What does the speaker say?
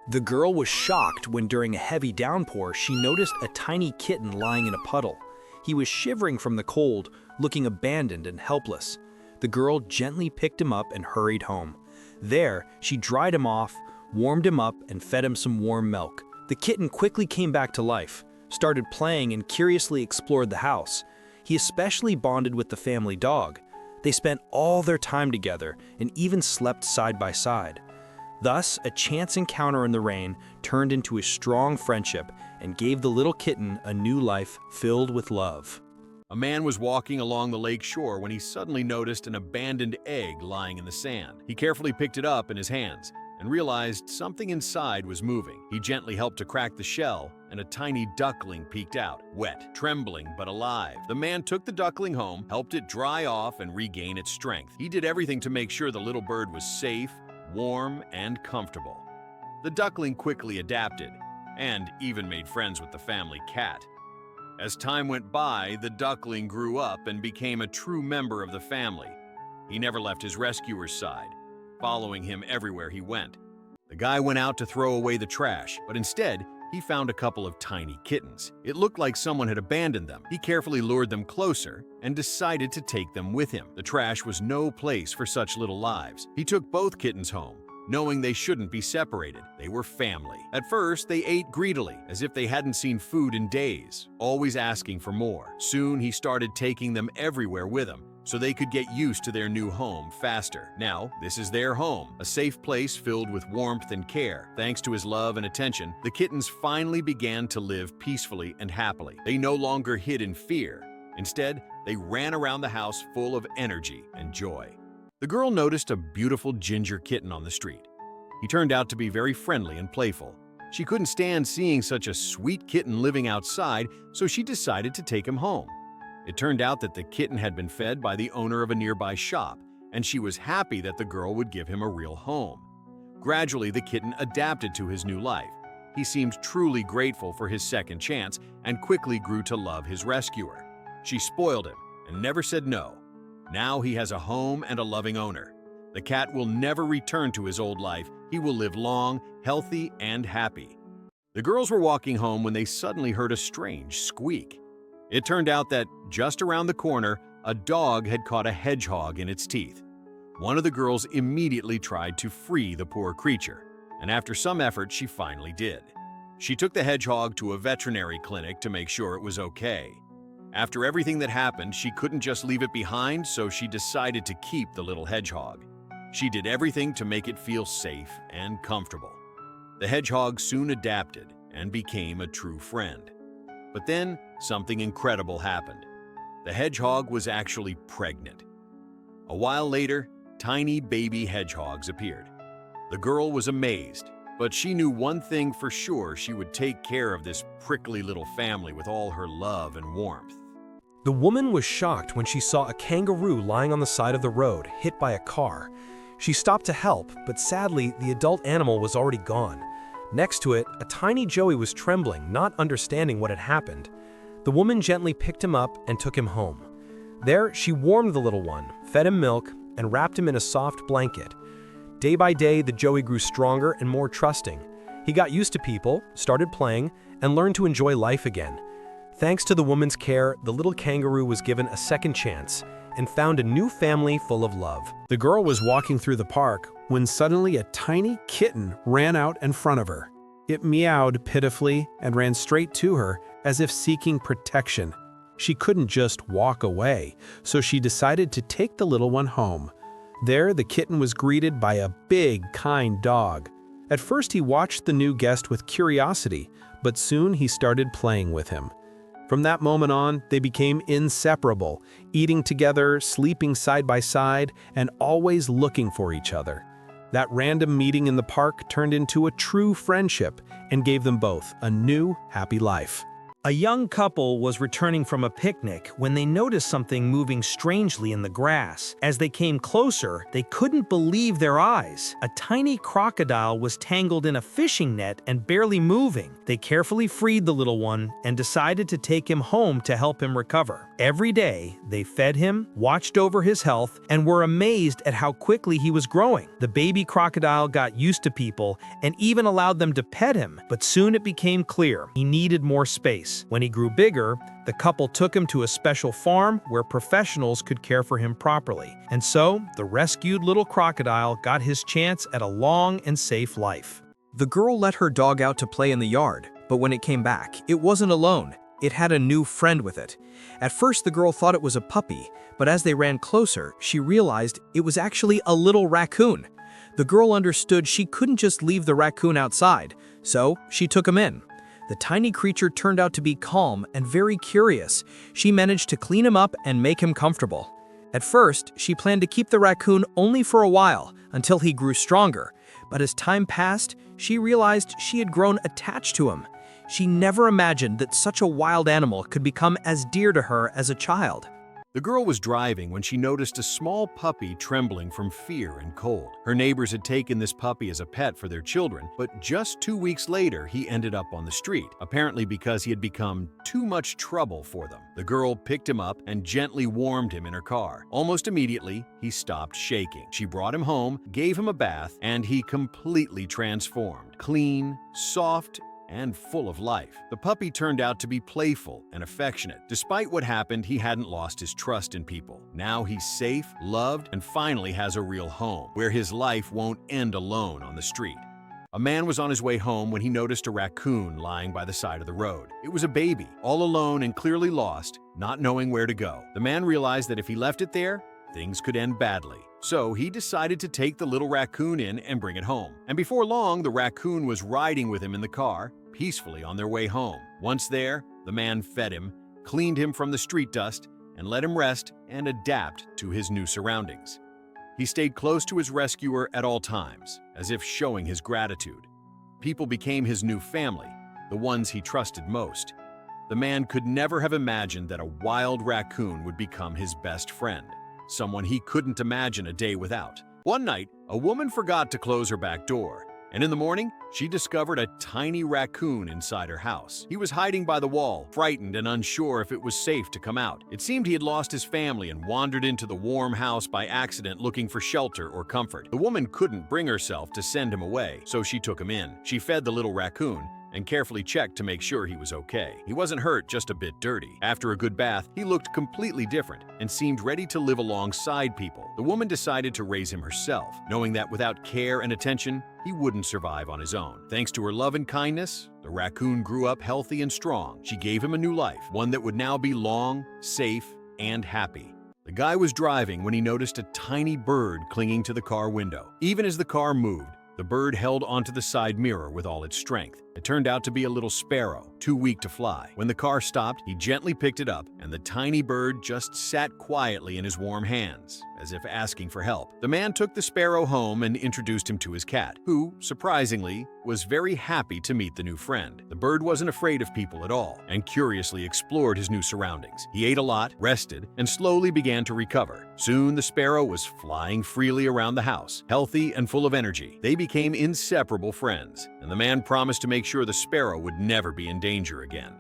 The girl was shocked when during a heavy downpour she noticed a tiny kitten lying in a puddle. He was shivering from the cold, looking abandoned and helpless. The girl gently picked him up and hurried home. There, she dried him off, warmed him up, and fed him some warm milk. The kitten quickly came back to life, started playing, and curiously explored the house. He especially bonded with the family dog. They spent all their time together and even slept side by side. Thus, a chance encounter in the rain turned into a strong friendship and gave the little kitten a new life filled with love. A man was walking along the lake shore when he suddenly noticed an abandoned egg lying in the sand. He carefully picked it up in his hands and realized something inside was moving. He gently helped to crack the shell, and a tiny duckling peeked out, wet, trembling, but alive. The man took the duckling home, helped it dry off and regain its strength. He did everything to make sure the little bird was safe, warm, and comfortable. The duckling quickly adapted and even made friends with the family cat. As time went by, the duckling grew up and became a true member of the family. He never left his rescuer's side, following him everywhere he went. The guy went out to throw away the trash, but instead, he found a couple of tiny kittens. It looked like someone had abandoned them. He carefully lured them closer and decided to take them with him. The trash was no place for such little lives. He took both kittens home, knowing they shouldn't be separated. They were family. At first, they ate greedily, as if they hadn't seen food in days, always asking for more. Soon, he started taking them everywhere with him, so they could get used to their new home faster. Now, this is their home, a safe place filled with warmth and care. Thanks to his love and attention, the kittens finally began to live peacefully and happily. They no longer hid in fear. Instead, they ran around the house full of energy and joy. The girl noticed a beautiful ginger kitten on the street. He turned out to be very friendly and playful. She couldn't stand seeing such a sweet kitten living outside, so she decided to take him home. It turned out that the kitten had been fed by the owner of a nearby shop, and she was happy that the girl would give him a real home. Gradually, the kitten adapted to his new life. He seemed truly grateful for his second chance and quickly grew to love his rescuer. She spoiled him and never said no. Now he has a home and a loving owner. The cat will never return to his old life. He will live long, healthy, and happy. The girls were walking home when they suddenly heard a strange squeak. It turned out that, just around the corner, a dog had caught a hedgehog in its teeth. One of the girls immediately tried to free the poor creature, and after some effort, she finally did. She took the hedgehog to a veterinary clinic to make sure it was okay. After everything that happened, she couldn't just leave it behind, so she decided to keep the little hedgehog. She did everything to make it feel safe and comfortable. The hedgehog soon adapted and became a true friend. But then, something incredible happened. The hedgehog was actually pregnant. A while later, tiny baby hedgehogs appeared. The girl was amazed, but she knew one thing for sure: she would take care of this prickly little family with all her love and warmth. The woman was shocked when she saw a kangaroo lying on the side of the road, hit by a car. She stopped to help, but sadly, the adult animal was already gone. Next to it, a tiny joey was trembling, not understanding what had happened. The woman gently picked him up and took him home. There, she warmed the little one, fed him milk, and wrapped him in a soft blanket. Day by day, the joey grew stronger and more trusting. He got used to people, started playing, and learned to enjoy life again. Thanks to the woman's care, the little kangaroo was given a second chance and found a new family full of love. The girl was walking through the park when suddenly a tiny kitten ran out in front of her. It meowed pitifully and ran straight to her as if seeking protection. She couldn't just walk away, so she decided to take the little one home. There, the kitten was greeted by a big, kind dog. At first, he watched the new guest with curiosity, but soon he started playing with him. From that moment on, they became inseparable, eating together, sleeping side by side, and always looking for each other. That random meeting in the park turned into a true friendship and gave them both a new, happy life. A young couple was returning from a picnic when they noticed something moving strangely in the grass. As they came closer, they couldn't believe their eyes. A tiny crocodile was tangled in a fishing net and barely moving. They carefully freed the little one and decided to take him home to help him recover. Every day, they fed him, watched over his health, and were amazed at how quickly he was growing. The baby crocodile got used to people and even allowed them to pet him, but soon it became clear he needed more space. When he grew bigger, the couple took him to a special farm where professionals could care for him properly. And so, the rescued little crocodile got his chance at a long and safe life. The girl let her dog out to play in the yard, but when it came back, it wasn't alone. It had a new friend with it. At first, the girl thought it was a puppy, but as they ran closer, she realized it was actually a little raccoon. The girl understood she couldn't just leave the raccoon outside, so she took him in. The tiny creature turned out to be calm and very curious. She managed to clean him up and make him comfortable. At first, she planned to keep the raccoon only for a while, until he grew stronger. But as time passed, she realized she had grown attached to him. She never imagined that such a wild animal could become as dear to her as a child. The girl was driving when she noticed a small puppy trembling from fear and cold. Her neighbors had taken this puppy as a pet for their children, but just 2 weeks later, he ended up on the street, apparently because he had become too much trouble for them. The girl picked him up and gently warmed him in her car. Almost immediately, he stopped shaking. She brought him home, gave him a bath, and he completely transformed. Clean, soft, and full of life. The puppy turned out to be playful and affectionate. Despite what happened, he hadn't lost his trust in people. Now he's safe, loved, and finally has a real home, where his life won't end alone on the street. A man was on his way home when he noticed a raccoon lying by the side of the road. It was a baby, all alone and clearly lost, not knowing where to go. The man realized that if he left it there, things could end badly. So he decided to take the little raccoon in and bring it home. And before long, the raccoon was riding with him in the car, peacefully on their way home. Once there, the man fed him, cleaned him from the street dust, and let him rest and adapt to his new surroundings. He stayed close to his rescuer at all times, as if showing his gratitude. People became his new family, the ones he trusted most. The man could never have imagined that a wild raccoon would become his best friend, someone he couldn't imagine a day without. One night, a woman forgot to close her back door, and in the morning, she discovered a tiny raccoon inside her house. He was hiding by the wall, frightened and unsure if it was safe to come out. It seemed he had lost his family and wandered into the warm house by accident looking for shelter or comfort. The woman couldn't bring herself to send him away, so she took him in. She fed the little raccoon and carefully checked to make sure he was okay. He wasn't hurt, just a bit dirty. After a good bath, he looked completely different and seemed ready to live alongside people. The woman decided to raise him herself, knowing that without care and attention, he wouldn't survive on his own. Thanks to her love and kindness, the raccoon grew up healthy and strong. She gave him a new life, one that would now be long, safe, and happy. The guy was driving when he noticed a tiny bird clinging to the car window. Even as the car moved, the bird held onto the side mirror with all its strength. It turned out to be a little sparrow, too weak to fly. When the car stopped, he gently picked it up, and the tiny bird just sat quietly in his warm hands, as if asking for help. The man took the sparrow home and introduced him to his cat, who, surprisingly, was very happy to meet the new friend. The bird wasn't afraid of people at all, and curiously explored his new surroundings. He ate a lot, rested, and slowly began to recover. Soon the sparrow was flying freely around the house, healthy and full of energy. They became inseparable friends, and the man promised to make sure the sparrow would never be in danger again.